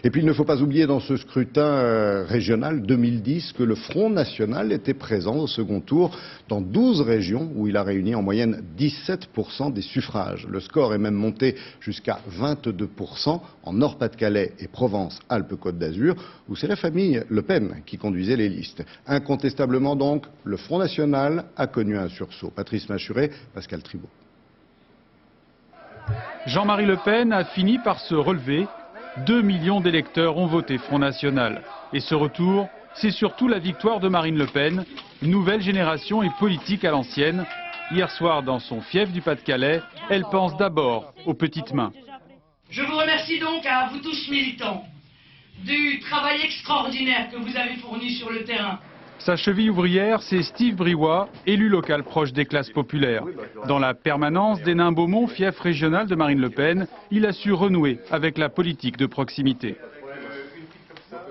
Et puis il ne faut pas oublier dans ce scrutin régional 2010 que le Front National était présent au second tour dans 12 régions où il a réuni en moyenne 17% des suffrages. Le score est même monté jusqu'à 22% en Nord-Pas-de-Calais et Provence-Alpes-Côte d'Azur, où c'est la famille Le Pen qui conduisait les listes. Incontestablement donc, le Front National a connu un sursaut. Patrice Machuré, Pascal Tribault. Jean-Marie Le Pen a fini par se relever. 2 millions d'électeurs ont voté Front National. Et ce retour, c'est surtout la victoire de Marine Le Pen, nouvelle génération et politique à l'ancienne. Hier soir, dans son fief du Pas-de-Calais, elle pense d'abord aux petites mains. Je vous remercie donc à vous tous militants du travail extraordinaire que vous avez fourni sur le terrain. Sa cheville ouvrière, c'est Steve Briouat, élu local proche des classes populaires. Dans la permanence d'Hénin-Beaumont, fief régional de Marine Le Pen, il a su renouer avec la politique de proximité.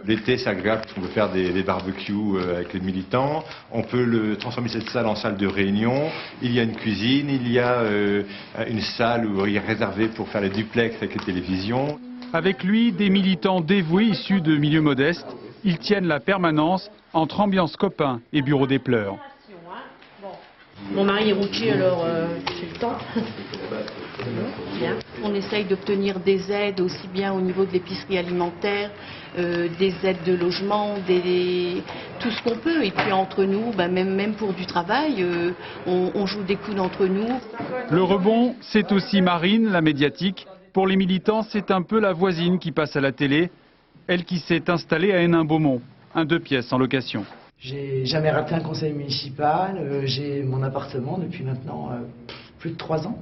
L'été, c'est agréable parce qu'on peut faire des barbecues avec les militants. On peut transformer cette salle en salle de réunion. Il y a une cuisine, il y a une salle où il est réservé pour faire les duplex avec les télévisions. Avec lui, des militants dévoués issus de milieux modestes. Ils tiennent la permanence entre ambiance copain et bureau des pleurs. Mon mari est routier, alors j'ai le temps. Bien. On essaye d'obtenir des aides aussi bien au niveau de l'épicerie alimentaire, des aides de logement, tout ce qu'on peut. Et puis entre nous, même pour du travail, on joue des coudes entre nous. Le rebond, c'est aussi Marine, la médiatique. Pour les militants, c'est un peu la voisine qui passe à la télé. Elle qui s'est installée à Hénin-Beaumont, un 2 pièces en location. J'ai jamais raté un conseil municipal, j'ai mon appartement depuis maintenant plus de 3 ans.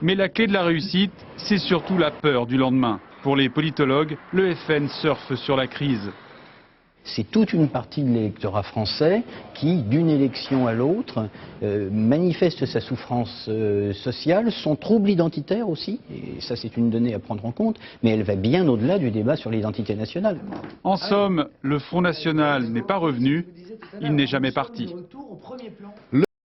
Mais la clé de la réussite, c'est surtout la peur du lendemain. Pour les politologues, le FN surfe sur la crise. C'est toute une partie de l'électorat français qui, d'une élection à l'autre, manifeste sa souffrance sociale, son trouble identitaire aussi, et ça c'est une donnée à prendre en compte, mais elle va bien au-delà du débat sur l'identité nationale. En somme, le Front National n'est pas revenu, il n'est jamais parti.